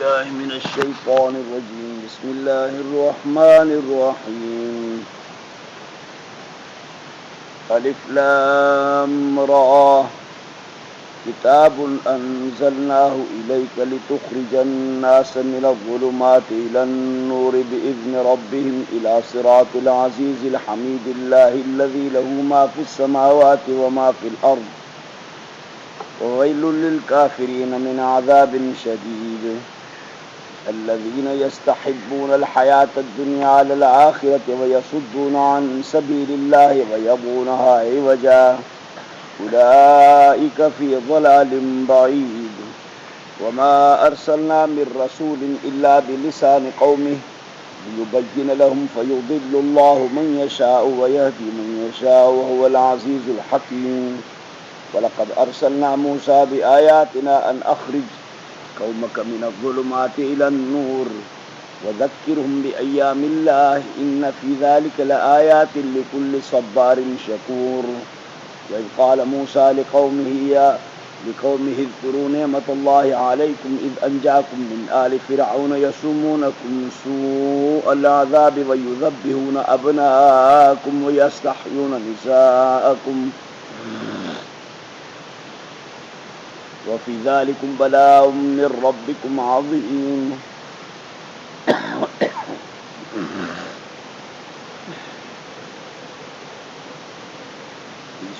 بالله من الشيطان الرجيم بسم الله الرحمن الرحيم ألف لام را كتاب أنزلناه إليك لتخرج الناس من الظلمات إلى النور بإذن ربهم إلى صراط العزيز الحميد الله الذي له ما في السماوات وما في الأرض وويل للكافرين من عذاب شديد الذين يستحبون الحياة الدنيا على الآخرة ويصدون عن سبيل الله ويبغونها عوجا أولئك في ضلال بعيد وما أرسلنا من رسول إلا بلسان قومه ليبين لهم فيضل الله من يشاء ويهدي من يشاء وهو العزيز الحكيم وَلَقَدْ أَرْسَلْنَا مُوسَى بِآيَاتِنَا أَنْ أَخْرِجْ قَوْمَكَ مِنَ الظُّلُمَاتِ إِلَى النُّورِ وَذَكِّرْهُمْ بِأَيَّامِ اللَّهِ إِنَّ فِي ذَلِكَ لَآيَاتٍ لِكُلِّ صَبَّارٍ شَكُورٍ وَإِذْ قَالَ مُوسَى لِقَوْمِهِ اذْكُرُوا نِعْمَةَ اللَّهِ عَلَيْكُمْ إِذْ أَنْجَاكُمْ مِنْ آلِ فِرْعَوْنَ يَسُومُونَكُمْ سُوءَ الْعَذَابِ وَيُذَبِّحُونَ أَبْنَاءَكُمْ وَيَسْتَحْيُونَ نِسَاءَكُمْ وفي ذلكم بلاء من ربكم عظيم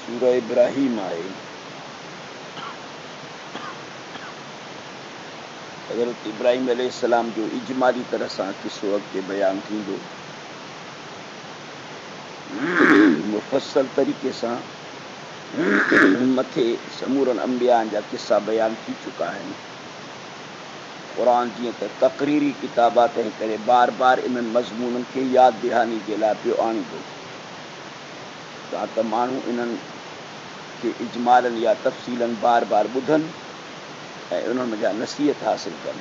سورہ ابراہیم آئے حضرت ابراہیم علیہ السلام جو اجمالی طرح سے کس وقت بیان تھی جو مفصل طریقے سے مٿے سمورن انبیاء جا قصہ بیان تھی چکا ہے قرآن جی تقریری کتابات کرے بار بار ان مضمون کے یاد دہانی کے لا پیو آنی دو تا مانو ان کے اجمالاً یا تفصیلاً بار بار بدھن انہوں جا نصیحت حاصل کرن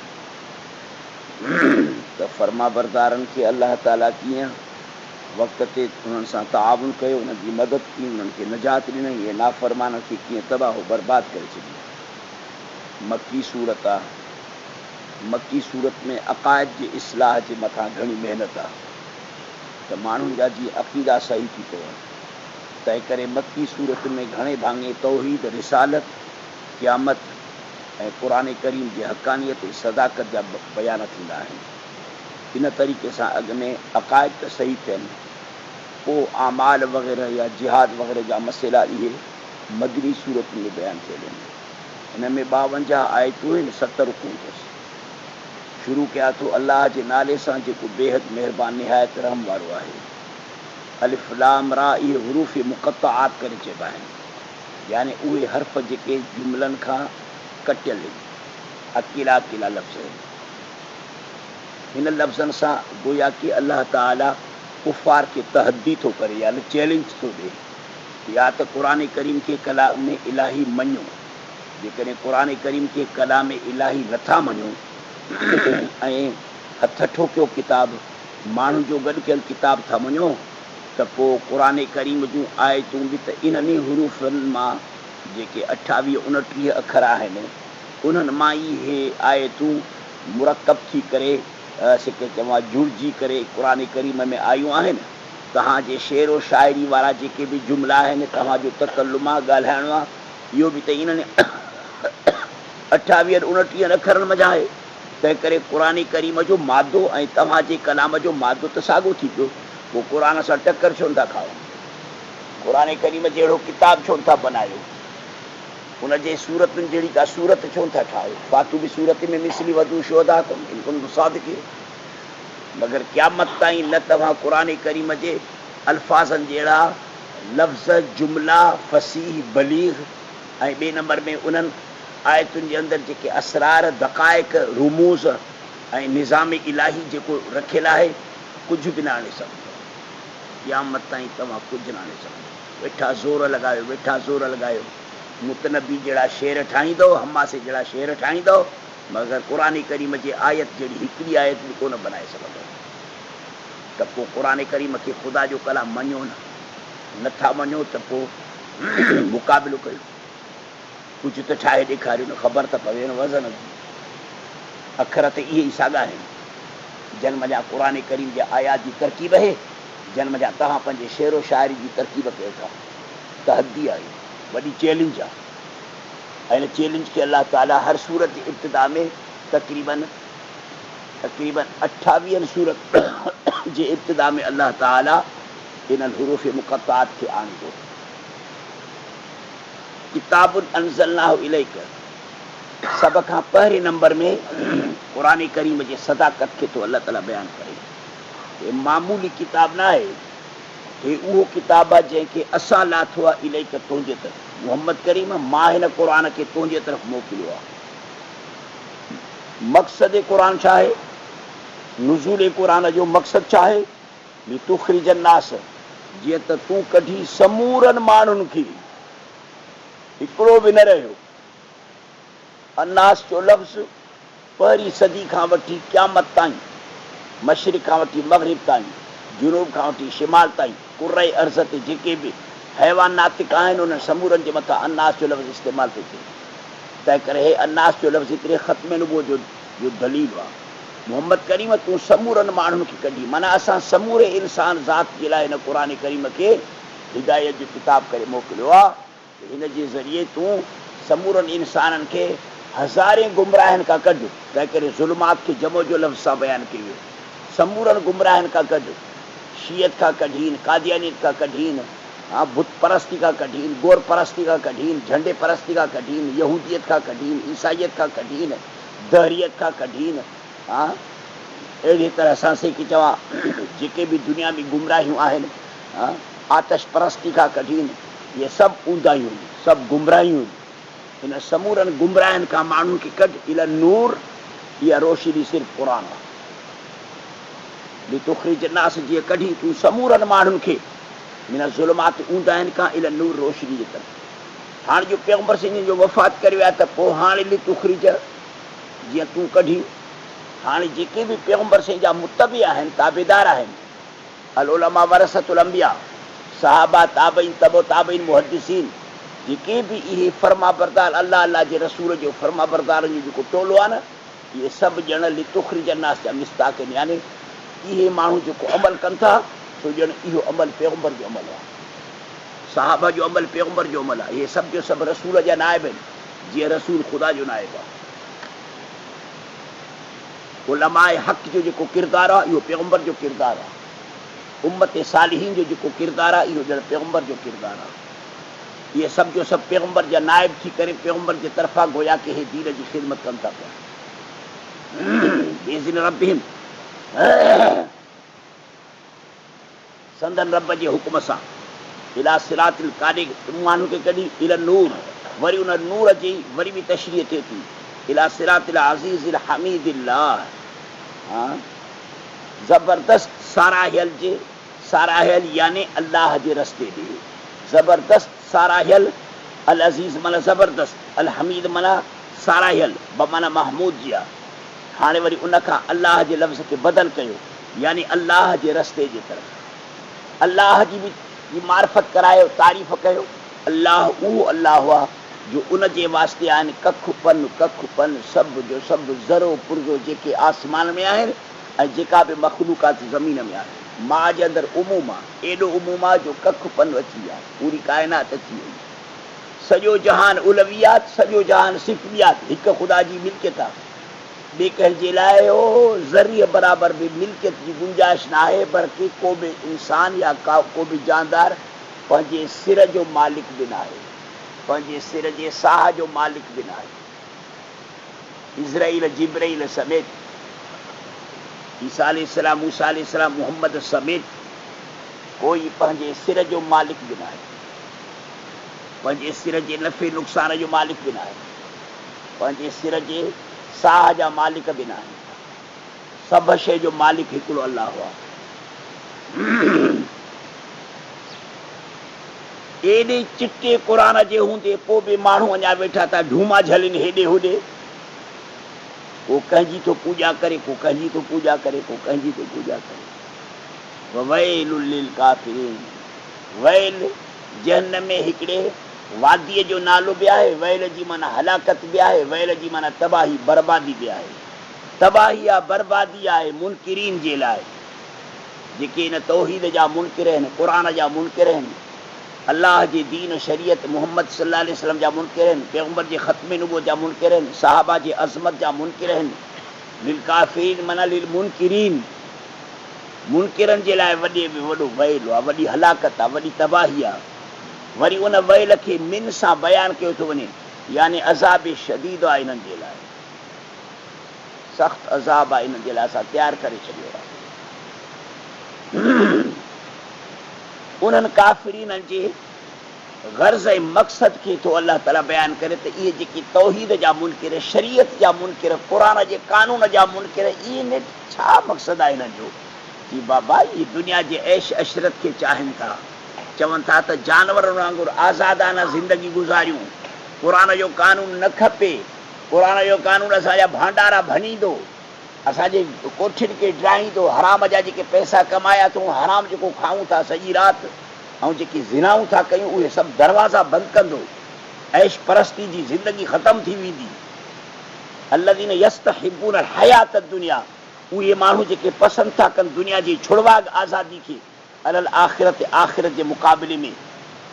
تو فرما بردارن کے اللہ تعالیٰ کیاں وقت تے انہوں سے تعاون کیو ان کی مدد کی ان کے نجات ڈنی یہ نافرمان کے کیاں تباہ و برباد کر چکی مکی صورت میں عقائد کی اصلاح کے متھا گھنی محنت آ تو مانوں جا جی عقیدہ صحیح تھی تو تے کرے مکی صورت میں گھنے بھانگے توحید رسالت قیامت قرآن کریم کی حقانیت صداقت جا بیان تھیندا ہیں ان طریقے سے اگ میں عقائد تو صحیح تھے وہ اعمال وغیرہ یا جہاد وغیرہ جا مسئلہ یہ مدنی صورت میں بیان تھے ان میں 52 آیتوں 70 رکوع شروع کیا تو اللہ کے نالے سے جو بے حد مہربان نہایت رحم وارو ہے الف لام را یہ حروف مقطعات کرے چبا ہیں یعنی اوے حرف جے جملن کا کٹل اکیلا اکیلا لفظ ہے ان لفظن سا گویا کہ اللہ تعالی کفار کے تحدی تو کرے یا چیلنج تو دے یا تو قرآن کریم کے کلام الہی منو جے قرآن کریم کے کلام الہی نتھا منو ہتھ ٹھوکیو کتاب مانو جو گڈ کل کتاب تھا منو تو پو قرآن کریم جو آیتوں بھی تو انہی حروفن ماں جے 28 29 اکھر آہن انہن ماں یہ آیتوں مرکب تھی کرے سکے چواں جڑجی کرے قرآن کریم میں آیوں آہن تہاں جے شعر و شاعری والا جے کے بھی جملہ ہیں تہاں جو تکلمہ گالہانوا یہ بھی تے انہوں نے 28 29 اکھرن مجا ہے تے کرے قرآن کریم جو مادو اے تہاں جے کلام جو مادو تو ساگو تھی جو وہ قرآن سے ٹکر چھون تھا کھاؤ قرآن کریم جہڑو کتاب چھون تھا بناयो ان جے صورت جہڑی کا صورت چھون تھا ٹھاؤ فاتو بھی صورت میں مثلی ودو شہدا کم ان کو صادق مگر قیامت تائیں نہ تمہاں قرآن کریم جے الفاظن جہڑا لفظ جملہ فصیح بلیغ اے بے نمبر میں انہن آیتن کے اندر جے اسرار دقائق رموز اے نظام الہی جے کو رکھلا ہے کچھ بھی نہ آنے سکتا قیامت تائیں تمہاں کچھ نہ آنے سکتا ویٹھا زور لگایو متنبی جڑا شعر ٹھائی دو ہما سے جڑا شعر ٹھائی دو مگر قرآن کریم جی آیت جڑی ہکڑی آیت بھی کون بنائے سکتا تو پو قرآن کریم کے خدا جو کلام منو نتھا منو تو پو مقابلو کرو کچھ تو ٹھائے ॾेखारियो न ख़बर त पवे न वज़न अखर त इहे ई साॻा आहिनि। जन्म जा क़ुर करीम जे आयात जी तरकीब आहे, जन्म जा तव्हां पंहिंजे शेरो शाइरी जी तरकीब कयो था। तहदी आहे, वॾी चैलेंज आहे। ऐं हिन चैलेंज खे अलाह ताला हर सूरत जे इब्तिदा में तक़रीबन 28 सूरत जे इब्तिदा में अलाह ताला इन्हनि हुरूफ़ मुक़त्तात खे आणींदो। किताबुन अंज़लनाहु इलैक, सभ खां पहिरें नंबर में क़ुर करीम जे सदाकत खे तो अलाह ताला बयानु करे। हे मामूली किताब न आहे, हे उहो किताब आहे जंहिंखे असां लाथो आहे इलैक तुंहिंजे तरफ़। मोहम्मद करीम, मां हिन क़ुर खे तुंहिंजे तरफ़ मोकिलियो आहे। मक़सद क़ुर छा आहे? नुज़ूल क़ुर जो मक़सदु छा आहे? लितुख़रिज अन्नास, जीअं त तूं कढी समूरनि माण्हुनि खे, हिकिड़ो बि न रहियो। अन्नास जो लफ़्ज़ पहिरीं सदी खां वठी क़यामत ताईं, मशरिक़ खां वठी मग़रिब ताईं, जुनूब खां वठी शिमाल ताईं, कुर्रे अर्ज़ ते जेके बि हैवान नातिक आहिनि उन्हनि समूरनि जे मथां अन्नास जो लफ़्ज़ इस्तेमालु थो थिए। तंहिं करे हे अन्नास जो लफ़्ज़ हिकिड़े ख़त्म नबूवत जो दलील आहे। मोहम्मद करीम तूं समूरनि माण्हुनि खे कढी, माना असां समूरे इंसान ज़ात जे लाइ हिन क़ुर करीम खे हिदायत जो किताब करे मोकिलियो आहे। हिन जे ज़रिए तूं समूरनि इंसाननि खे हज़ारे गुमराहनि खां कढ। तंहिं करे ज़ुल्मात खे जमो जो लफ़्ज़ सां बयानु कयो वियो। समूरनि गुमराहनि खां कढ, शीयत खां कढीन, कादियानियत खां कढीन, बुत परस्ती खां कढीन, गोर परस्ती खां कढीन, झंडे परस्ती खां कढीन, यहूदियत खां कढीन, ईसाइयत खां कढीन, दहरियत खां कढीन। अहिड़ी तरह सां की चवां जेके बि दुनिया में गुमराहियूं आहिनि, आतश परस्ती खां कढीन, इहे सभु ऊंदाहियूं आहिनि, सभु गुमराहियूं आहिनि। हिन समूरनि गुमराहनि खां माण्हुनि खे कढ इला नूर, इहा रोशनी सिर्फ़ु क़ुर आहे। लितुख़रिज अन्नास, जीअं कढी तूं समूरनि माण्हुनि खे हिन ज़ुल्मात ऊंदाहिनि खां इला नूर रोशनी जे तरफ़। हाणे जो पैगंबर सिंह जो वफ़ात करे विया त पोइ हाणे लितुख़रिज जीअं तूं कढी, हाणे जेके बि पैगंबर सिंह जा मुतबी आहिनि, ताबेदार आहिनि, अल उलमा वरसतुल अंबिया, सहाबा, ताबईन, तबो ताबईन, मुहद्दिसीन, जेके बि इहे फर्मा बरदार अल्लाह अल्लाह जे रसूल जो फर्मा बरदारनि जो जेको टोलो आहे न, इहे सभु ॼण लितुख़रिज अन्नास जा मिस्ताक आहिनि। यानी इहे माण्हू जेको अमल कनि था, सो ॼण इहो अमल पैगंबर जो अमल आहे, सहाबा जो अमल पैगंबर जो अमल आहे। इहे सभु जो सभु रसूल जा नाइब आहिनि, जीअं रसूल ख़ुदा जो नाइब आहे। उलमाए हक़ जो जेको किरदारु आहे, इहो पैगंबर जो किरदारु आहे। उम्मत सालिहीन जो जेको किरदारु आहे, इहो ॼण पैगंबर जो किरदारु आहे। इहे सभु जो सभु पैगंबर जा नाइब थी करे पैगंबर जे तरफ़ां गोया के हे दीन जी ख़िदमत कनि था पिया। बेज़िन रब्बिहिम, संदन रब जे हुकुम सां, इला सिरातिल काॾे माण्हू खे कढी इला नूर, वरी उन नूर जी वरी बि तशरीह थिए थी, इला सिरातिल अज़ीज़िल हमीदिल्लाह। ज़बरदस्त साराहियल जे, साराहियल यानी अल्लाह जे रस्ते ॾे, ज़बरदस्त साराहियल, अल अज़ीज़ माना ज़बरदस्त, अल हमीद माना साराहियल, माना महमूद जी आहे। हाणे वरी उनखां अल्लाह जे लफ़्ज़ खे बदल कयो, यानी अल्लाह जे रस्ते जे तरफ़ अल्लाह जी बि मार्फत करायो, तारीफ़ कयो। अल्लाह उहो अल्लाह आहे जो उन जे वास्ते आहिनि कख पन सभु जो सभु ज़रो पुरज़ो जेके आसमान में आहिनि ऐं जेका बि मख़लूक़ात ज़मीन में आहे। मां जे अंदरि उमूम आहे, एॾो उमूम आहे जो कख पन अची विया, पूरी काइनात अची वई। सॼो जहान उलवियात, सॼो जहान सिफ़ियात, हिकु ख़ुदा जी मिल्कियत आहे। ॿिए कंहिंजे लाइ ज़रिए बराबरि बि मिल्कियत जी गुंजाइश न आहे, बल्कि को बि इंसान या को बि जानदार पंहिंजे सिर जो मालिक बि न आहे, पंहिंजे सिर जे साह जो मालिक बि न आहे। इज़राइल जिब्राइल समेत, ईसा अलैहिस्सलाम, मूसा अलैहिस्सलाम, मोहम्मद समेत कोई पंहिंजे सिर जो मालिक बि न आहे, पंहिंजे सिर जे नफ़े नुक़सान जो मालिक बि न आहे, पंहिंजे सिर जे साह जा मालिक बि न आहिनि। सभु शइ जो मालिक हिकिड़ो अल्लाह आहे। एॾे चिटे क़ुर जे हूंदे पोइ बि माण्हू अञा वेठा था ढूमा झलनि हेॾे होॾे, को कंहिंजी थो पूॼा करे, को कंहिंजी थो पूॼा करे, को कंहिंजी थो पूॼा करे। वैलुल लिल काफ़िरीन, वैल जहन्नम में हिकिड़े वादीअ जो नालो बि आहे, वैल जी माना हलाकत बि आहे, वैल जी माना तबाही बर्बादी बि आहे। तबाही आहे, बर्बादी आहे मुनकिरीन जे लाइ, जेके इन तौहीद जा मुनकिर आहिनि, क़ुरान जा मुनकिर आहिनि, अल्लाह जे दीन शरीयत मुहम्मद सल्लल्लाहु अलैहि वसल्लम जा मुनकिर आहिनि, पैगम्बर जे ख़त्म नबूवत जा मुनकिर आहिनि, सहाबा जे अज़मत जा मुनकिर आहिनि। लिल काफ़िरीन माना लिल मुनकिरीन, मुनकिरनि जे लाइ वॾे में वॾो वैल आहे, वॾी हलाकत आहे, वॾी तबाही आहे। वरी उन वैल खे मिन सां बयानु कयो थो वञे, यानी अज़ाब शदीद आहे इन्हनि जे लाइ, सख़्तु अज़ाब आहे इन्हनि जे लाइ, असां तयारु करे छॾियो आहे। उन्हनि काफ़िरीन जे गर्ज़ ऐं मक़सद खे थो अलाह ताला बयानु करे त इहे जेके तौहीद जा मुनकिर, शरीयत जा मुनकिर, क़ुरान जे कानून जा मुनकिर, इहे छा मक़सदु आहे हिननि जो? कि बाबा इहे दुनिया जे ऐश अशरत खे चाहिनि था, चवनि था त जानवरनि वांगुरु आज़ादाना ज़िंदगी गुज़ारियूं, क़ुरान जो कानून न खपे, क़ुरान जो कानून असांजा भांडारा भञींदो, असांजे कोठियुनि खे ड्राईंदो, हराम जा जेके पैसा कमाया अथऊं, हराम जेको खाऊं था सॼी राति, ऐं जेकी ज़िनाऊं था कयूं, उहे सभु दरवाज़ा बंदि कंदो, ऐश परस्ती जी ज़िंदगी ख़तमु थी वेंदी। अल्लज़ीन यस्तहिब्बून हयात दुनिया, उहे माण्हू जेके पसंदि था कनि दुनिया जी छुड़वाग आज़ादी खे, अलल आख़िरत, आख़िरत जे मुक़ाबले में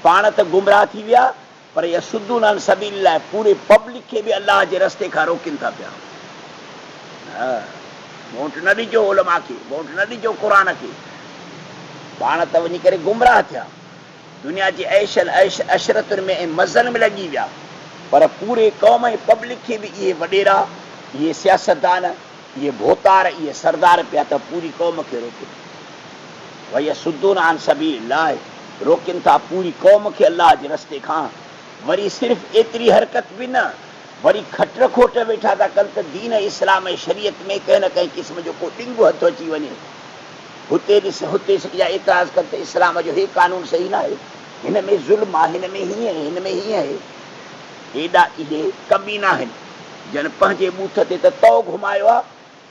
पाण त गुमराह थी विया, पर यसुद्दून अन सबीलिल्लाह, पूरे पब्लिक खे बि अलाह जे रस्ते खां रोकनि था पिया। वोट न ॾिजो उलमा खे, वोट न ॾिजो क़ुरान खे, पाण त वञी करे गुमराह थिया, दुनिया जी ऐश अशरतुनि में ऐं मज़नि में लॻी विया, पर पूरे क़ौम ऐं पब्लिक खे बि इहे वॾेरा, इहे सियासतदान, इहे भोतार, इहे सरदार पिया त पूरी क़ौम खे रोकनि। भई सुद्दून आन सबीलिल्लाह, रोकनि था पूरी क़ौम खे अलाह जे रस्ते खां। वरी सिर्फ़ एतिरी हरकत बि न, वरी खट खोट वेठा था कनि त दीन इस्लाम ऐं शरीयत में कंहिं न कंहिं क़िस्म जो को ॾिंगो हथु अची वञे, हुते ॾिस हुते जा एतिराज़ कनि त इस्लाम जो हे कानून सही न आहे, हिन में ज़ुल्म आहे, हिन में हीअं आहे, हिन में हीअं आहे। हेॾा इहे कमीना आहिनि, जन पंहिंजे बूथ ते त तओ घुमायो आहे,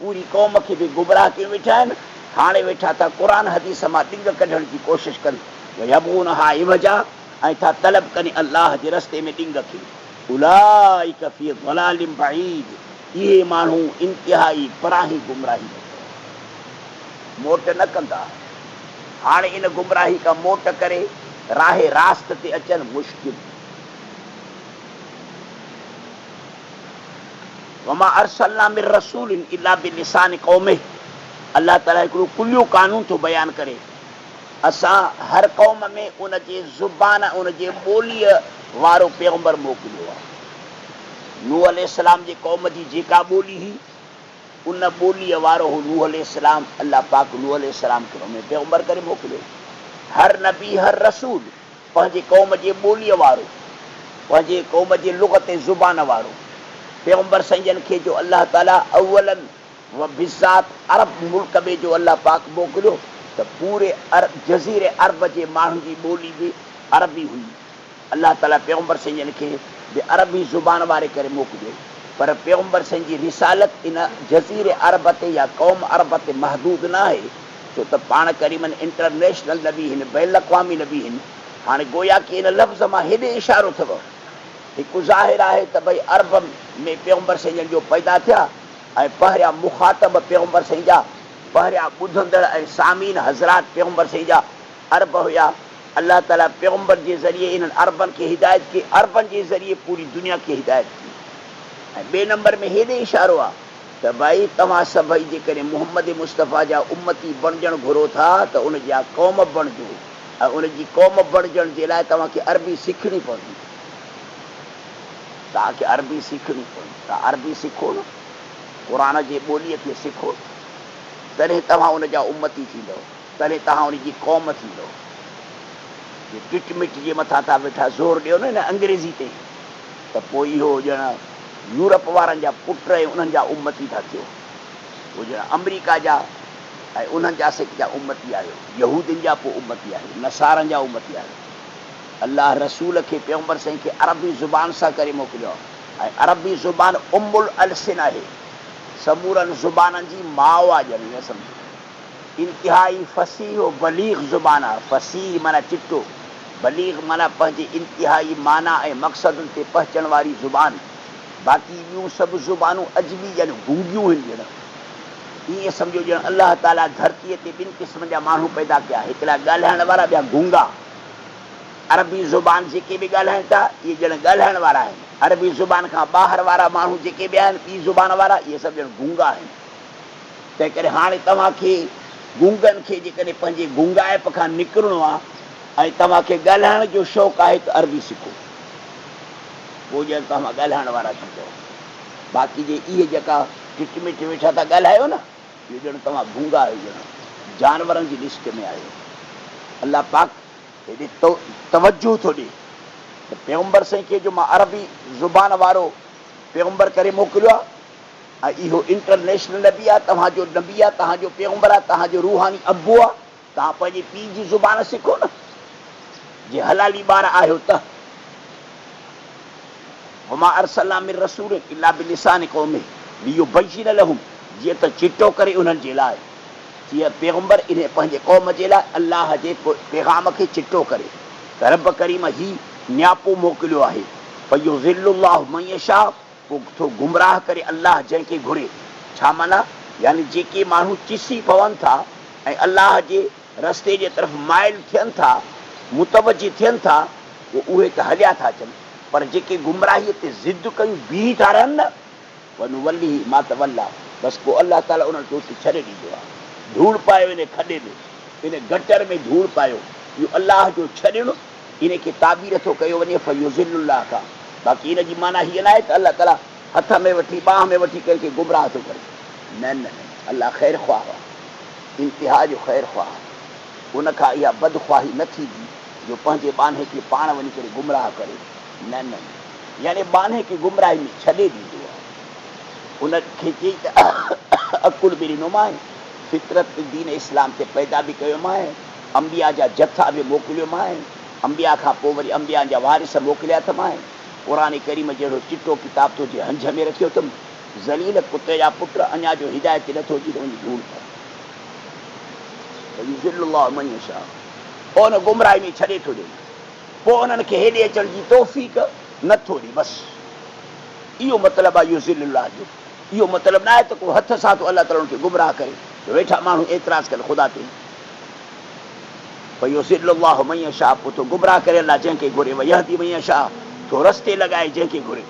पूरी क़ौम खे बि गुमराह कयो वेठा आहिनि। हाणे वेठा था क़ुरान हदीस मां ॾिंग कढण जी कोशिशि कनि, यबूनहा इवजा, ऐं था तलब कनि अलाह जे रस्ते में ॾिंग खे। उलाइक फी ज़लालिम बईद, इहे माण्हू इंतिहाई पराही गुमराही मोट न कंदा। हाणे इन गुमराही खां मोट करे राह रास्त ते अचनि मुश्किल। वमा अरसलना मिन रसूलिन इल्ला बिलिसान क़ौमिही, अल्लाह ताला हिकिड़ो कुलियो कानून थो बयानु करे, असां हर क़ौम में उन जे ज़ुबान, उन जे ॿोलीअ वारो पैगम्बर मोकिलियो आहे। नूह अलैहिस्सलाम जे क़ौम जी जेका ॿोली हुई, उन ॿोलीअ वारो हो नूह अलैहिस्सलाम। अल्लाह पाक नूह अलैहिस्सलाम खे उन में पैगम्बर करे मोकिलियो। हर नबी, हर रसूल पंहिंजे क़ौम जे ॿोलीअ वारो, पंहिंजे क़ौम जे लुग़त ज़ुबान वारो पैगम्बर संजन खे जो अल्लाह ताला अव्वलन व बिज़ात अरब मुल्क में जो अल्लाह पाक मोकिलियो, त पूरे जज़ीरे अरब जे माण्हुनि जी ॿोली बि अरबी हुई। अल्लाह ताला पैगम्बर संजन खे बि अरबी ज़ुबान वारे करे मोकिलियो, पर पैगम्बर संजन जी रिसालत इन जज़ीरे अरब ते या क़ौम अरब ते महदूद न आहे, छो त पाण करीबन इंटरनेशनल नबी आहिनि, बैन अक़वामी नबी आहिनि। हाणे गोया की इन लफ़्ज़ मां हेॾे इशारो अथव, हिकु ज़ाहिर आहे त भई अरब में पैगम्बर संजन जो पैदा थिया, ऐं पहिरियां मुखातब पैगम्बर संजन जा, पहिरियां ॿुधंदड़ ऐं सामीन हज़रात पैगम्बर संजन जा अरब हुया। अल्लाह ताला पैगम्बर जे ज़रिए इन्हनि अरबनि खे हिदायत की, अरबनि जे ज़रिए पूरी दुनिया खे हिदायत की। ऐं ॿिए नंबर में हेॾे इशारो आहे त भई तव्हां सभई जेकॾहिं मुहम्मद मुस्तफ़ा जा उम्मती बणजणु घुरो था, त उन जा क़ौम बणिजो, ऐं उनजी क़ौम बणजण जे लाइ तव्हांखे अरबी सिखणी पवंदी। तव्हांखे अरबी सिखणी पवंदी, तव्हां अरबी सिखो न, क़ुरान जे ॿोलीअ खे सिखो, तॾहिं तव्हां उन जा उम्मती थींदव, तॾहिं तव्हां उनजी क़ौम थींदव। टिट मिट जे मथां तव्हां वेठा ज़ोर ॾियो न अंग्रेज़ी ते, त पोइ इहो ॼण यूरोप वारनि जा पुट ऐं उन्हनि जा उम्मती था थियो, उहो ॼण अमरीका जा ऐं उन्हनि जा सिख जा उम्मती आहियो, यहूदियुनि जा पोइ उम्मती आहियो, नसारनि जा उम्मती आहियो। अल्लाह रसूल खे पैगम्बर साईं खे अरबी ज़ुबान सां करे मोकिलियो, ऐं अरबी ज़ुबान उम्मुल अलसिन आहे, समूरनि ज़ुबाननि जी माउ आहे। ॼण न सम्झो, इंतिहाई फ़सीह और बलीग़ ज़ुबान आहे। फ़सीह माना चिटो, बलीग़ माना पंहिंजे इंतिहाई माना ऐं मक़सदनि ते पहुचण वारी ज़ुबान। बाक़ी ॿियूं सभु ज़ुबानूं अजबी ॼण गूंगियूं आहिनि, ॼण یہ سمجھو ॼण اللہ تعالیٰ دھرتی تے ॿिनि क़िस्मनि जा माण्हू पैदा कया, हिकिड़ा ॻाल्हाइण वारा, ॿिया गूंगा. अरबी ज़ुबान जेके बि ॻाल्हाइनि था इहे ॼण ॻाल्हाइण वारा आहिनि. अरबी ज़ुबान खां ॿाहिरि वारा माण्हू जेके बि आहिनि ॿी ज़ुबान वारा, इहे सभु ॼण गूंगा आहिनि. तंहिं करे हाणे तव्हांखे गूंगनि खे जेकॾहिं पंहिंजे गूंगाइप खां निकिरणो आहे ऐं तव्हांखे ॻाल्हाइण जो शौक़ु आहे त अरबी सिखो, पोइ ॼण तव्हां ॻाल्हाइण वारा थी जाओ. बाक़ी जे इहे जेका टिट मिट वेठा था ॻाल्हायो न, इहो ॼण तव्हां गूंगा आहियो, ॼण जानवरनि जी लिस्ट में आहियो. अलाह पाक हेॾे तवजो थो ॾिए त पैगम्बर साईं खे जो मां अरबी ज़ुबान वारो पैगम्बर करे मोकिलियो आहे, ऐं इहो इंटरनेशनल नबी आहे, तव्हांजो नबी आहे, तव्हांजो पैगम्बर आहे, तव्हांजो रूहानी अबू आहे. तव्हां पंहिंजे पीउ जी ज़ुबान सिखो न, जे हलाली ॿार आहियो त. वमा अरसलना मिन रसूल इल्ला बिलिसान क़ौमिही लियुबय्यिन लहुम, जीअं त चिटो करे उन्हनि जे लाइ, जीअं पैगम्बर इन पंहिंजे क़ौम जे लाइ अलाह जे पैगाम खे चिटो करे. त रब करीम ही नियापो मोकिलियो आहे. फयुज़िल्लुल्लाहु मन यशा, पोइ थो गुमराह करे अलाह जंहिंखे घुरे. छा माना? यानी जेके माण्हू चिसी पवनि था ऐं अलाह जे रस्ते जे तरफ़ माइल थियनि था, मुतवजी थियनि था, उहे त हलिया था अचनि. पर जेके गुमराहीअ ते ज़िद कयूं, बीह था रहनि न, वञू वली मां त वल्ला, बसि पोइ अलाह ताला उन्हनि खे उते छॾे ॾींदो आहे. धूड़ पायो इन खॾे में, इन गटर में धूड़ पायो. इहो अलाह जो छॾणु, इन खे ताबीर थो कयो वञे फयुज़िल्लुल्लाह खां. बाक़ी इन जी माना हीअ न आहे त अलाह ताला हथ में वठी बाह में वठी कंहिंखे गुमराह थो करे. न न, अलाह ख़ैर ख़्वाह आहे, इंतिहा जो ख़ैर ख़्वाह. उनखां इहा बदख़्वाही न थींदी जो पंहिंजे बाने खे पाण वञी करे गुमराह करे. न न, यानी बाने खे गुमराही में छॾे ॾींदो आहे. उनखे चई त अकुल बि ॾिनो मां, फितरत दीन इस्लाम ते पैदा बि कयो मां, अंबिया जा जथा बि मोकिलियो मां, अंबिया खां पोइ वरी अंबिया जा वारिस मोकिलिया त मां. क़ुरान करीम जहिड़ो चिटो किताब तो जे हंज में रखियो अथमि. ज़लील कुते जा पुट अञा जो हिदायत नथो अची त वञी धूड़ पाए. पोइ हुन गुमराही में छॾे थो ॾे, पोइ उन्हनि खे हेॾे अचण जी तौफ़ीक़ नथो ॾे. बसि इहो मतिलबु आहे युज़िल्लुल्लाह जो. इहो मतिलबु न आहे त को हथ सां थो अलाह ताला उनखे गुमराह करे. वेठा माण्हू एतिराज़ कनि ख़ुदा ते, फयुज़िल्लुल्लाहु मन यशा, पोइ थो गुमराह करे अलाह जंहिंखे घुरे. वयहदी मन यशा, थो रस्ते लॻाए जंहिंखे घुरे.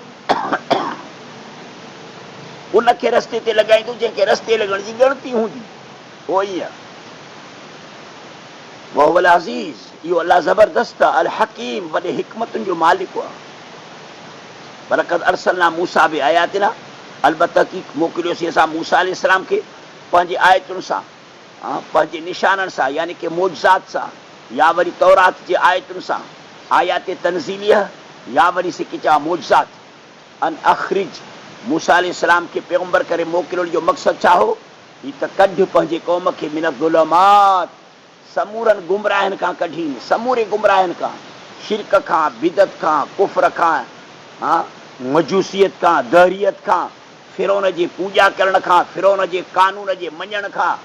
उनखे रस्ते ते लॻाईंदो जंहिंखे रस्ते लॻण जी ॻणती हूंदी. उहो ई आहे. वहुवल अज़ीज़, इहो अलाह ज़बरदस्त आहे. अल हकीम, वॾे हिकमतुनि जो मालिक आहे. वलक़द अरसलना मूसा बि आयातिना, अलबत्ता की मोकिलियोसीं असां मूसा अलैहिस्सलाम खे पंहिंजे आयतुनि सां, पंहिंजे निशाननि सां, यानी कि मोजज़ात सां, या वरी तौरात जे आयतुनि सां, आयात तनज़ीलिया, या वरी सिकी चवा मोजज़ात. अन अखरिज, मूसा अलैहिस्सलाम खे पैगम्बर करे मोकिलण जो मक़सदु छा हो? ही त कढ पंहिंजे क़ौम खे मिन ज़ुलमात, समूरनि गुमराहनि खां कढीनि, समूरे गुमराहनि खां, शिरक खां, बिदत खां, कुफ्र खां, मजूसियत खां, दहरियत खां, फिरौन जी पूॼा करण खां, फिरौन जे कानून जे मञण खां.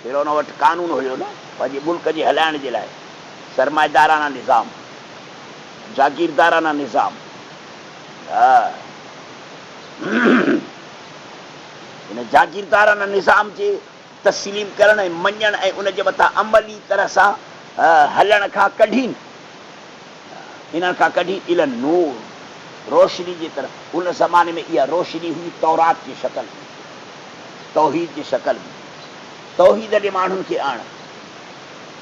फिरौन वटि कानून हुयो न पंहिंजे मुल्क जे हलाइण जे लाइ, सरमाएदाराना निज़ाम, जागीरदाराना निज़ाम. हिन जागीरदाराना निज़ाम जे तस्लीम करण ऐं मञण ऐं उनजे मथां अमली तरह सां हलण खां कढीनि, इन्हनि खां कढी इल नूर, रोशनी जे तरफ़. उन ज़माने में इहा रोशनी हुई तौरात जी शक्ल में, तौहीद जी शक्ल में. तौहीद जे माण्हुनि खे आण,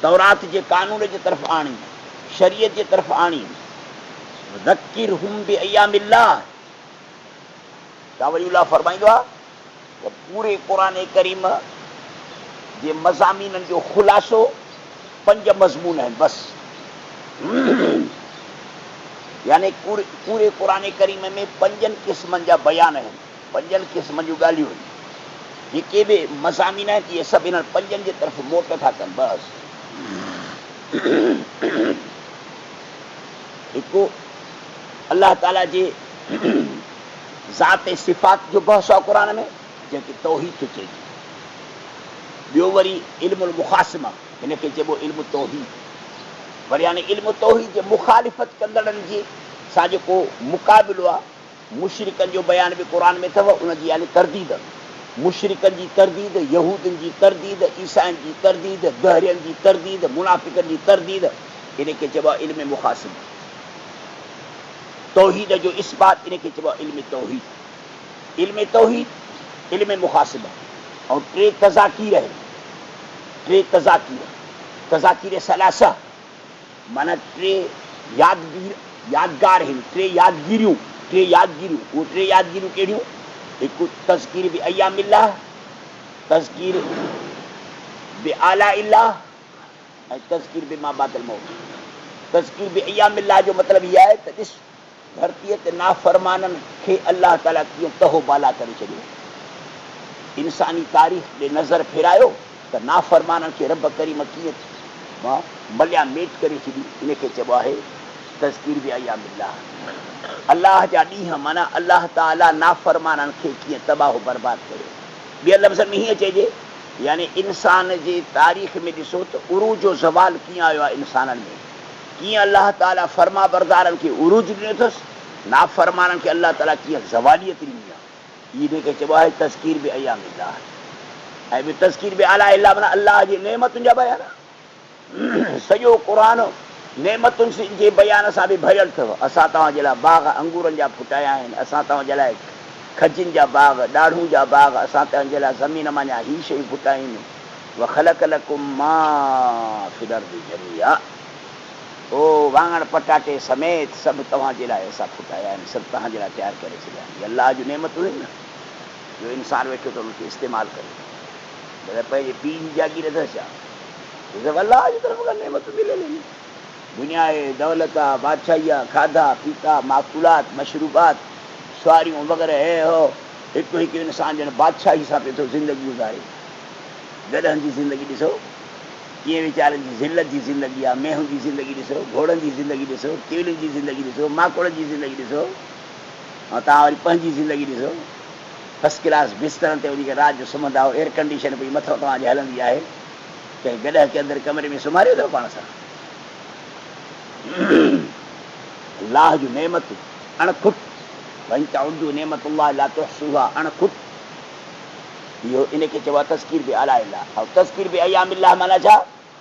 तौरात जे कानून जे तरफ़ आणी, शरीयत जे तरफ़ आणी. ज़किरहुम बिअय्यामिल्लाह, तावरीउल्लाह फरमाईंदो आहे त पूरे क़ुरान करीम जे मज़ामीननि जो ख़ुलासो 5 मज़मून आहिनि बसि. यानी पूरे क़ुरान करीम में 5 क़िस्मनि जा बयान आहिनि, 5 क़िस्मनि जूं ॻाल्हियूं आहिनि. जेके बि मज़ामीन आहिनि इहे सभु इन्हनि 5 जे तरफ़ मोट था कनि. बसि हिकु अलाह ताला जे ज़ात ऐं सिफ़ात जो बहस आहे क़ुरान में, जंहिंखे तौहीद थो चइजे. ॿियो वरी इल्मुल मुखासिमा, हिनखे चइबो इल्मु तौहीद. वरी हाणे इल्मु तौहीद जे मुखालिफ़त कंदड़नि जे सां जेको मुक़ाबिलो आहे, मुशरिकनि जो बयान बि क़ुरान में अथव, उनजी यानी तरदीद. मुशरिकनि जी तरदीद, यहूदनि जी तरदीद, ईसाइनि जी तरदीद, दहरियनि जी तरदीद, मुनाफ़िकनि जी तरदीद, इन खे चइबो आहे इल्म मुखासिब। तौहीद जो इस्बात, इन खे चइबो आहे इल्म तौहीद। इल्म तौहीद, इल्म मुखासिब ऐं टे तज़ाकीर आहिनि। टे तज़ाकीर सलासा माना टे यादगार आहिनि, टे यादगिरियूं। उहे टे यादगिरियूं कहिड़ियूं? हिकु तज़कीर बि अयामिल्लाह, तज़कीर बि आला इल्लाह ऐं तज़कीर बि मां बादल मौत। तज़कीर बि अयामिल्लाह जो मतिलबु इहा आहे त ॾिस धरतीअ ते नाफ़रमाननि खे अलाह ताला कीअं तहो बाला करे छॾियो। इंसानी तारीख़ ॾे नज़र फेरायो त नाफ़रमाननि खे रब करीम कीअं मलिया मेट करे छॾी। इन खे चइबो आहे तज़कीर बि अयामिल्लाह। अलाह जा ॾींहं माना अलाह ताला नाफ़रमाननि खे कीअं तबाह बर्बाद कयो। ॿिए लफ़्ज़नि में हीअं चइजे यानी इंसान जे तारीख़ में ॾिसो त उरूज जो ज़वाल कीअं आयो आहे इंसाननि में, कीअं अलाह ताला फ़र्मा बरदारनि खे उरूज ॾिनो अथसि, नाफ़रमाननि खे अलाह ताला कीअं ज़वालियत ॾिनी आहे। इन खे चइबो आहे तज़कीर बि अयामिल्लाह। ऐं ॿियो तज़कीर बि आला इल्लाह माना अलाह जी नेमतुनि जा बयान। सॼो क़ुरान नेमतुनि जे बयान सां बि भरियल अथव। असां तव्हांजे लाइ बाग़ अंगूरनि जा फुटाया आहिनि, असां तव्हांजे लाइ खजिनि जा बाग़, ॾाढ़ूं जा बाग़, असां तव्हांजे लाइ ज़मीन मां ही शयूं फुटायूं आहिनि। वख़लक़ लकुम मा फ़िल अर्ज़ि जमीआ। ओ वाङण पटाटे समेत सभु तव्हांजे लाइ असां फुटाया आहिनि, सभु तव्हांजे लाइ तयारु करे छॾिया आहिनि। अलाह जूं नेमतूं आहिनि न, जो इंसानु वेठो त उनखे इस्तेमालु करे। भले पंहिंजे पीउ जी जागीर अथसि छा, सभु अलाह जी तरफ़ खां नेमतूं मिलियल आहिनि। दुनिया जे दौलत आहे, बादशाही आहे, खाधा पीता, माकूलात, मशरूबात, सुवारियूं वग़ैरह हे हो। हिकु हिकु इंसान ॼण बादशाही सां पियो थो ज़िंदगी गुज़ारे। गॾनि जी ज़िंदगी ॾिसो कीअं वीचारनि जी ज़िलत जी ज़िंदगी आहे। मेहुनि जी ज़िंदगी ॾिसो, घोड़नि जी ज़िंदगी ॾिसो, कीड़ियुनि जी ज़िंदगी ॾिसो, माकड़नि जी ज़िंदगी ॾिसो, ऐं तव्हां वरी पंहिंजी ज़िंदगी ॾिसो। फस्ट क्लास बिस्तरनि ते वञी करे राति जो सुम्हंदा आहियो, एयर कंडीशन पई मथां तव्हांजे हलंदी आहे, कंहिं गॾह खे अंदरि कमरे में सुम्हारियो अथव पाण सां। अलाह जूं नेमतूं अणखुट, वइन तउद्दू नेमतुल्लाह ला तुहसूहा, अणखुट। इहो इन खे चइबो आहे तज़कीर बि आला इल्लाह। ऐं तज़कीर बि अयामिल्लाह माना छा,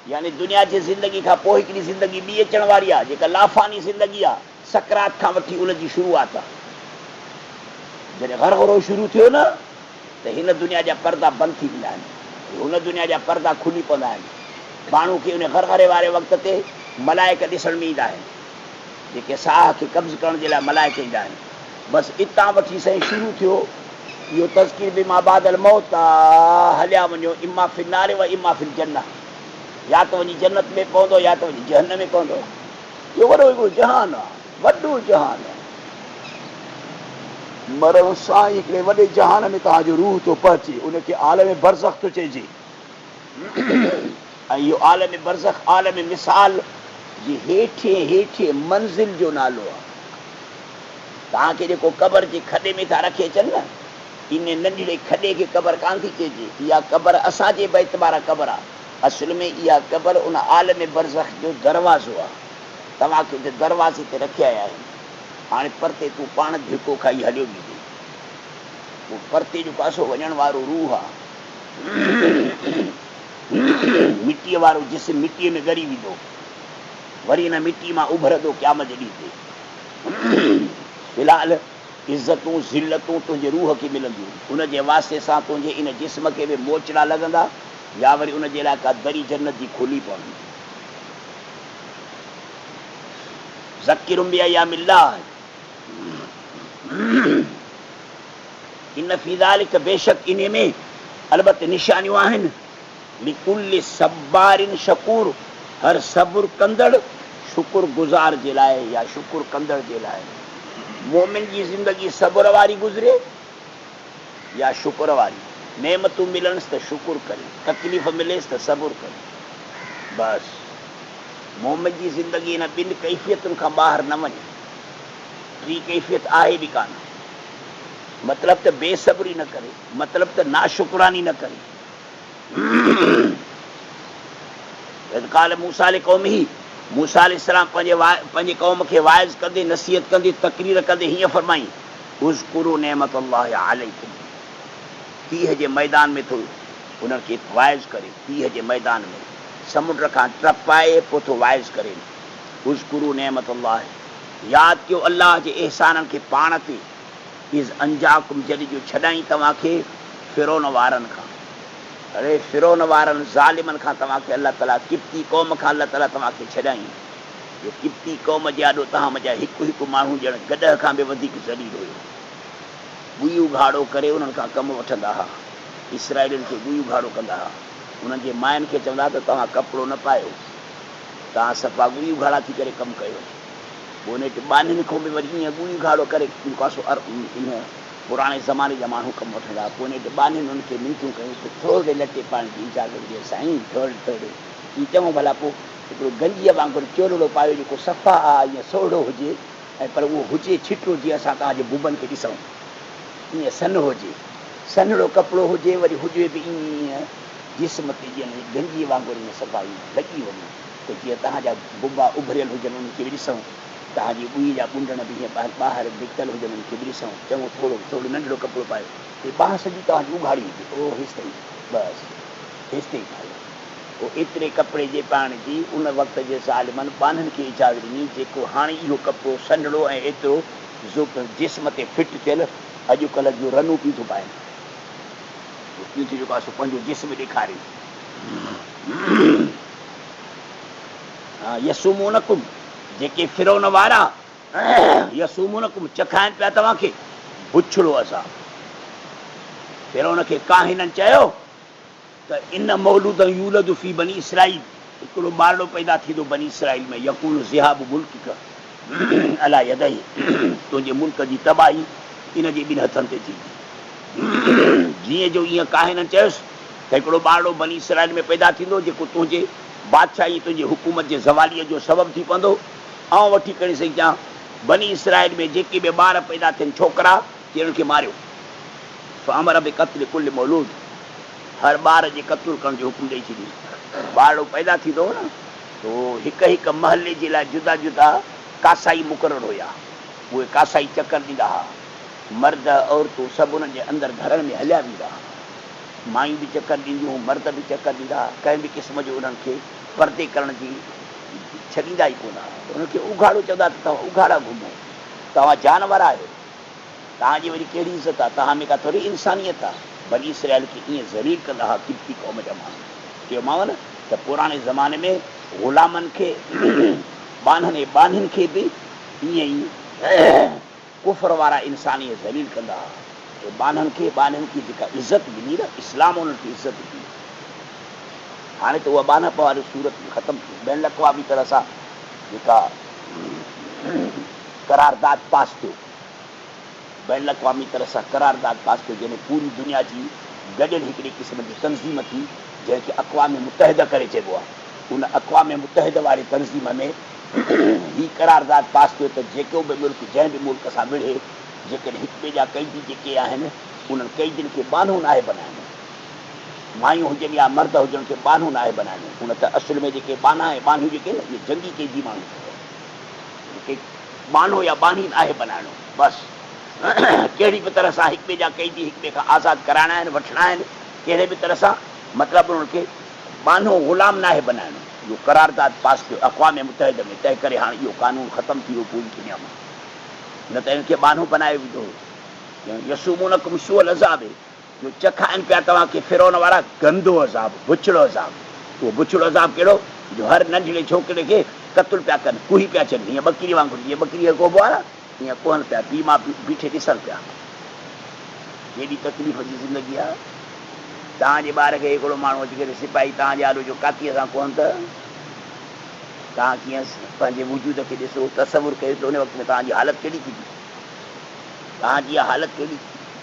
यानी दुनिया जी ज़िंदगी खां पोइ हिकिड़ी ज़िंदगी ॿी अचण वारी आहे, जेका लाफ़ानी ज़िंदगी आहे, सकरात खां वठी उनजी शुरूआत आहे। जॾहिं गरगरो शुरू थियो न त हिन दुनिया जा पर्दा बंदि थी वेंदा आहिनि, हुन दुनिया जा पर्दा खुली पवंदा आहिनि। माण्हू खे उन गरगरे वारे वक़्त ते मलाइक ॾिसण में ईंदा आहिनि, जेके साह खे कब्ज़ करण जे लाइ मलाइक ईंदा आहिनि। बसि इतां वठी साईं शुरू थियो इहो तज़कीर बि मां बादल मौत आहे। हलिया वञो इमा फिल नारे व इमा फिल जन्नह, या त वञी जन्नत में पवंदो या त वञी जहन्नम में पवंदो। इहो वॾो हिकिड़ो जहान आहे, वॾो जहान आहे। मरण सां ई हिकिड़े वॾे जहान में तव्हांजो रूह थो पहुचे, उनखे आलम बरज़ख थो चइजे। ऐं इहो आलम बरज़ख आलम मिसाल जी हेठे मंज़िल जो नालो आहे। तव्हांखे जेको क़बर जे खॾे में था रखी अचनि न, इन नंढड़े खॾे खे क़बर कान थी चइजे। इहा क़बर असांजे बेतबार क़बर आहे। असुल में इहा क़बर उन आलम बरज़ख जो दरवाज़ो आहे। तव्हांखे उते दरवाज़े ते रखिया आहिनि। हाणे परते तूं पाण धिको खाई हलियो बीठे, उहो परते जो पासो वञण वारो रूह आहे। मिटीअ वारो जिस्म मिटीअ में ॻरी वेंदो, वरी हिन मिटी मां उभरंदो क़यामत जे ॾींहं ते। फ़िलहाल इज़तूं ज़िलतूं तुंहिंजे रूह खे मिलंदियूं, उनजे वास्ते सां तुंहिंजे इन जिस्म खे बि मोचड़ा लॻंदा, या वरी उनजे लाइ का दरी जन्नत जी खोली पवंदी। ज़किरुम बि अयामिल्लाह, इन फी ज़ालिक, बेशक इन में अलबत्ते निशानियूं आहिनि। लिकुल्लि सब्बारिन शकूर, हर सब्र कंदड़ शुकुर गुज़ार जे लाइ या शुकुर कंदड़ जे लाइ। मोमिन जी ज़िंदगी सब्र वारी गुज़रे या शुकुर वारी। नेमतूं मिलनिसि त शुकुर करे, तकलीफ़ मिलेसि त सब्र करे। बसि मोमिन जी ज़िंदगी इन ॿिनि कैफ़ियतुनि खां ॿाहिरि न वञे। टी कैफ़ियत आहे बि कान। मतिलबु त बेसब्री न करे, मतिलबु त नाशुकरानी न करे। काल मूसा क़ौमिही, मूसा अलैहिस्सलाम पंहिंजे क़ौम खे वाइज़ कंदे, नसीहत कंदे, तक़रीर कंदे हीअं फरमाई, उज़कुरू नेमतुल्लाहि अलैकुम, तीह जे मैदान में थो उन्हनि खे वाइज़ करे, तीह जे मैदान में समुंड खां टपाए पोइ थो वाइज़ करे। उज़्कुरू नेमत अल्लाह, यादि कयो अल्लाह जे एहसाननि खे पाण ते। इज़ अंजाकुम, जॾहिं जो छॾाई तव्हांखे फिरौन वारनि खां, अरे फिरौन वारनि ज़ालिमनि खां तव्हांखे अलाह ताला, किप्ती क़ौम खां अलाह ताला तव्हांखे छॾाई। जो किप्ती क़ौम जे आॾो तव्हां मुंहिंजा हिकु हिकु माण्हू ॼण गॾह खां बि वधीक ज़लील हुयो। ॿुयूं घाड़ो करे उन्हनि खां कमु वठंदा हुआ, इसराइलियुनि खे ॿुयूं घाड़ो कंदा हुआ। उन्हनि जे माइनि खे चवंदा त तव्हां कपिड़ो न पायो, तव्हां सफ़ा ॿुयूं घाड़ा थी करे कमु कयो। पोइ उन बानियुनि खां बि वरी ईअं ॿुयूं घाड़ो करे ईअं पुराणे ज़माने जा माण्हू कमु वठंदा हुआ। पोइ उन बानियुनि उन्हनि खे मिनतूं कयूं त थोरे लटे पाइण जी इजाज़त ॾिए साईं, थोरे हीअ चऊं भला पोइ हिकिड़ो गंजीअ वांगुरु चोलो पायो जेको सफ़ा आहे, ईअं सोढ़ो हुजे, ऐं पर उहो हुजे छिटो, जीअं असां तव्हांजे बुबनि खे ॾिसूं ईअं सन हुजे, सन्हड़ो कपिड़ो हुजे, वरी हुजे बि ईअं जिस्म ते जीअं गंजीअ वांगुरु ईअं सफ़ाई लॻी वञे, त जीअं तव्हांजा बुबा उभरियल हुजनि उन्हनि खे बि ॾिसूं, तव्हांजी ॿुई जा ॿुंडण बि हीअं ॿाहिरि निकितल हुजनि उन्हनि खे बि ॾिसूं, चङो थोरो नंढिड़ो कपिड़ो पायो, हे ॿाह सॼी तव्हांजी उघाड़ी हुजे, ओ हेसि ताईं बसि, हेसि ताईं पायो। पोइ एतिरे कपिड़े जे पाइण जी उन वक़्त जे ज़ालिमनि बाननि खे इजाज़त ॾिनी, जेको हाणे इहो कपिड़ो सन्हड़ो ऐं एतिरो जिस्म ते फिट थियल अॼुकल्ह जो रनूं पियूं थो पाइनि, पियूं थी जेको आहे पंहिंजो जिस्म ॾेखारे। यसुमूनकुम, जेके फिरौन वारा यसुमूनकुम चखाइनि पिया तव्हांखे बुछड़ो अज़ाब। फिरौन खे काहिननि चयो त इन मौलूद यूलद फी बनी इसराइल, हिकिड़ो ॿारड़ो पैदा थींदो बनी इसराइल में, यकून ज़िहाब मुल्क अला यदई, तुंहिंजे मुल्क जी तबाही इन जे ॿिनि हथनि ते थींदी। जीअं जो ईअं काहिननि चयुसि त हिकिड़ो ॿारड़ो बनी इसराइल में पैदा थींदो जेको तुंहिंजे बादशाही, तुंहिंजे हुकूमत जे ज़वालीअ जो सबबु थी पवंदो। ऐं वठी करे सही चा बनी इसराइल में जेके बि ॿार पैदा थियनि छोकिरा, उन्हनि खे मारियो। अमर बि क़त्ल कुल मौलूद, हर ॿार जे क़त्ल करण जो हुकुम ॾेई छॾी। ॿारड़ो पैदा थींदो न, तो हिकु हिकु महले जे लाइ जुदा जुदा कासाई मुक़ररु हुया, उहे कासाई चकर ॾींदा हुआ, मर्द औरतूं सभु उन्हनि जे अंदरि घरनि में हलिया वेंदा हुआ, मायूं बि चकर ॾींदियूं, मर्द बि चकर ॾींदा हुआ, कंहिं बि क़िस्म जो उन्हनि खे परते करण जी छॾींदा ई कोन हुआ। उन्हनि खे उघाड़ो चवंदा त तव्हां उघाड़ा घुमो, तव्हां जानवर आहियो, तव्हांजी वरी कहिड़ी इज़त आहे, तव्हां में का थोरी इंसानियत आहे। बनी इसराइल खे ईअं ज़लील कंदा हुआ किप्ती क़ौम जा माण्हू। चयोमांव न त पुराणे ज़माने में ग़ुलामनि खे बानियुनि खे बि ईअं ई कुफर वारा इंसान ईअं ज़लील कंदा हुआ। बानियुनि खे जेका इज़त ॾिनी न, इस्लाम उन्हनि खे इज़त ॾिनी। हाणे त उहा बानप वारी सूरत ख़तमु थी, बैन अक़वामी तरह सां जेका करारदाद पास थियो, बैन अक़वामी तरह सां करारदाद पास थियो, जंहिंमें पूरी दुनिया जी गॾियल हिकिड़ी क़िस्म जी तनज़ीम थी, जंहिंखे अक़वाम मुतहिद करे चइबो आहे। उन अक़वाम मुतहिद वारी तनज़ीम में ही करारदाद पास थियो त जेको बि मुल्क जंहिं बि मुल्क सां विढ़े, जेकॾहिं हिक ॿिए जा कैदी जेके आहिनि उन्हनि कैदियुनि खे बानो नाहे बनाइणो, मायूं हुजनि या मर्द हुजनि, उनखे बानो नाहे बनाइणो। उन त असुल में जेके बाना ऐं बानियूं जेके इहे जंगी कैदी माण्हू, उनखे बानो या बानी नाहे बनाइणो। बसि कहिड़ी बि तरह सां हिक ॿिए जा कैदी हिक ॿिए खां आज़ादु कराइणा आहिनि, वठणा आहिनि, कहिड़े बि तरह सां, मतिलबु उन्हनि खे बानो ग़ुलाम नाहे बनाइणो। इहो करारदाद पास थियो अक़वाम मुतहिद में, तंहिं करे हाणे इहो कानून ख़तमु थी वियो पूरी दुनिया में, न त हिनखे बानो बनायो वेंदो हो। यसुमूनकुम सुअल अज़ाब, जो चखाइनि पिया तव्हांखे फिरौन वारा गंदो अज़ाब, बुछड़ो अज़ाब। उहो बुछड़ो अज़ाब कहिड़ो, जो हर नंढड़े छोकिरे खे क़त्ल पिया कनि, कुही पिया चवनि, हीअं ॿकरी वांगुरु, जीअं ॿकरीअ कोबो आहे न, हीअं कोहनि पिया, पीउ माउ बीठे ॾिसनि पिया। हेॾी तकलीफ़ जी ज़िंदगी आहे। तव्हांजे ॿार खे हिकिड़ो माण्हू अची करे सिपाही तव्हांजे आॾो जो कातीअ सां कोन्ह, त तव्हां कीअं पंहिंजे वजूद खे ॾिसो, तसवुरु कयो त उन वक़्त में तव्हांजी हालत कहिड़ी थींदी, तव्हांजी इहा हालत कहिड़ी।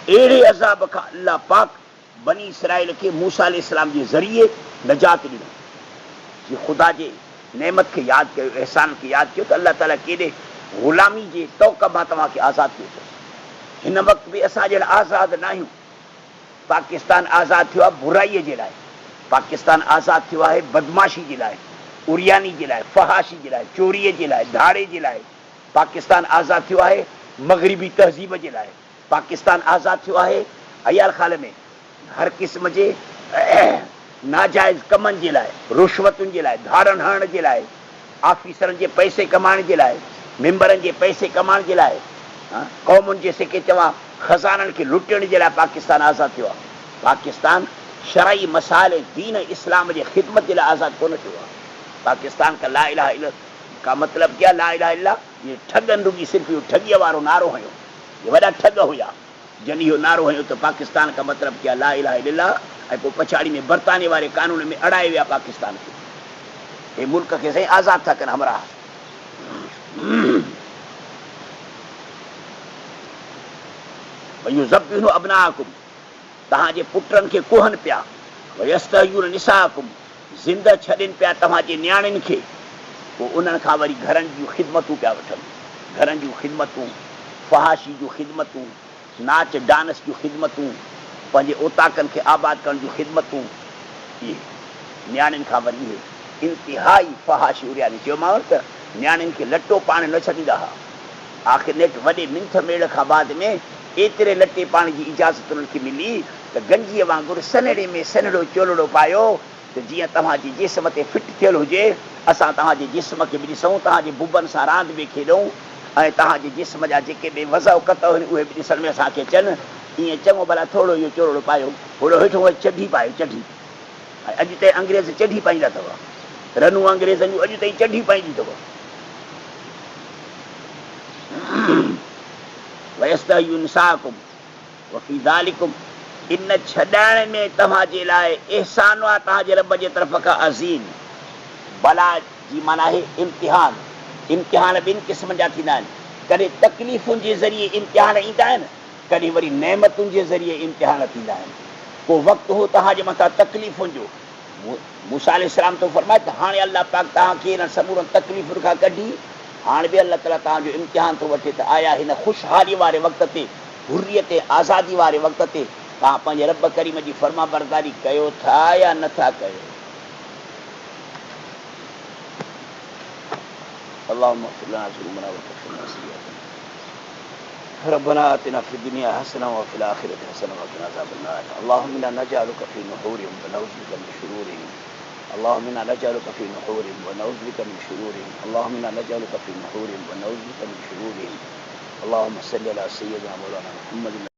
अहिड़े अज़ाब खां अलाह पाक बनी इसराइल खे मूसा अलैहिस्सलाम जे ज़रिए नजात ॾिनो। जे ख़ुदा जे नेमत खे यादि कयो, अहसान खे यादि कयो त अलाह ताला केॾे ग़ुलामी जे तौक़ मां तव्हांखे आज़ादु कयो अथसि। हिन वक़्तु बि असां ॼण आज़ादु न आहियूं। पाकिस्तान आज़ादु थियो आहे बुराईअ जे लाइ, पाकिस्तान आज़ादु थियो आहे बदमाशी जे लाइ, उरियानी जे लाइ, फहाशी जे लाइ, चोरीअ जे लाइ, धाड़े जे लाइ। पाकिस्तान आज़ादु थियो आहे मग़रिबी तहज़ीब जे लाइ। पाकिस्तान आज़ादु थियो आहे अयाल खाल में हर क़िस्म जे नाजाइज़ कमनि जे लाइ, रुश्वतुनि जे लाइ, धारनि हणण जे लाइ, ऑफिसरनि जे पैसे कमाइण जे लाइ, मेंबरनि जे पैसे कमाइण जे लाइ, क़ौमुनि जे सिके चवां खज़ाननि खे लुटण जे लाइ पाकिस्तान आज़ादु थियो आहे। पाकिस्तान शरई मसाइल दीन इस्लाम जे ख़िदमत जे लाइ आज़ादु कोन थियो आहे। पाकिस्तान का ला इलाहा इल्लल्लाह का मतिलबु क्या, ला इलाहा इल्लल्लाह ये ठगनि रुॻी सिर्फ़ु इहो ठगीअ वारो नारो हयो, ये वॾा ठग हुया। जॾहिं इहो नारो हयो त पाकिस्तान का मतिलबु क्या, ला इलाहा इल्लल्लाह, ऐं पोइ पछाड़ी में बरताने वारे कानून में अड़ाए विया पाकिस्तान खे। हे मुल्क खे साईं आज़ादु था कनि हमरा। युज़ब्बिहु अब्नाअकुम, तव्हांजे पुटनि खे कोहनि पिया, वयस्तहय्यून निसाअकुम, ज़िंदा छॾनि पिया तव्हांजे नियाणियुनि खे, पोइ उन्हनि खां वरी घरनि जूं ख़िदमतूं पिया वठनि, घरनि जूं ख़िदमतूं, फहाशी जूं ख़िदमतूं, नाच डांस जूं ख़िदमतूं, पंहिंजे ओताकनि खे आबादु करण जूं ख़िदमतूं, इहे नियाणियुनि खां वरी इहे इंतिहाई फहाशी उरियानी। चयोमांव त नियाणियुनि खे लटो पाण न छॾींदा हुआ। आख़िर नेठि वॾे मिंथ मेड़ खां बाद में एतिरे लटे पाण जी इजाज़त उन्हनि खे मिली त गंजीअ वांगुरु सन्हड़े में सन्हड़ो चोलड़ो पायो त जीअं तव्हांजी जिस्म ते फिट थियल हुजे, असां तव्हांजे जिस्म खे बि ॾिसूं, तव्हांजे बुबनि सां रांदि बि खेॾूं, ऐं तव्हांजे जिस्म जा जेके बि वज़व कत आहिनि उहे बि ॾिसण में असांखे अचनि। ईअं चङो भला थोरो इहो चोलड़ो पायो, थोरो हेठो चढी पायो, चढी। ऐं अॼु ताईं अंग्रेज़ चढी पाईंदा अथव, रनूं अंग्रेज़नि जूं अॼु ताईं चढी पाईंदी अथव। वयस्तहय्यू निसाअकुम वफ़ी ज़ालिकुम, इन छॾाइण में तव्हांजे लाइ एहसान आहे तव्हांजे रब जे तरफ़ खां अज़ीम। बला जी माना आहे इम्तिहान। इम्तिहान ॿिनि क़िस्मनि जा थींदा आहिनि, कॾहिं तकलीफ़ुनि जे ज़रिए इम्तिहान ईंदा आहिनि, कॾहिं वरी नेमतुनि जे ज़रिए इम्तिहान थींदा आहिनि। को वक़्तु हो तव्हांजे मथां तकलीफ़ुनि जो, मूसा अलैहिस्सलाम तो फरमाए त हाणे अल्लाह पाक तव्हांखे हिन समूरनि तकलीफ़ुनि खां कढी, हाणे बि अल्लाह ताला तव्हांजो इम्तिहान थो वठे त आया हिन ख़ुशहाली वारे वक़्त ते, हुर्रियत आज़ादी वारे वक़्त ते तव्हां पंहिंजे रब करीम जी फर्मा बरदारी कयो था या नथा कयो। اللهم اغفر لنا ذنوبنا وكفر عنا سيئاتنا ربنا آتنا في الدنيا حسنة وفي الآخرة حسنة وقنا عذاب النار اللهم إنا نجعلك في نحورهم ونعوذ بك من شرورهم اللهم إنا نجعلك في نحورهم ونعوذ بك من شرورهم اللهم إنا نجعلك في نحورهم ونعوذ بك من شرورهم اللهم صل على سيدنا مولانا محمد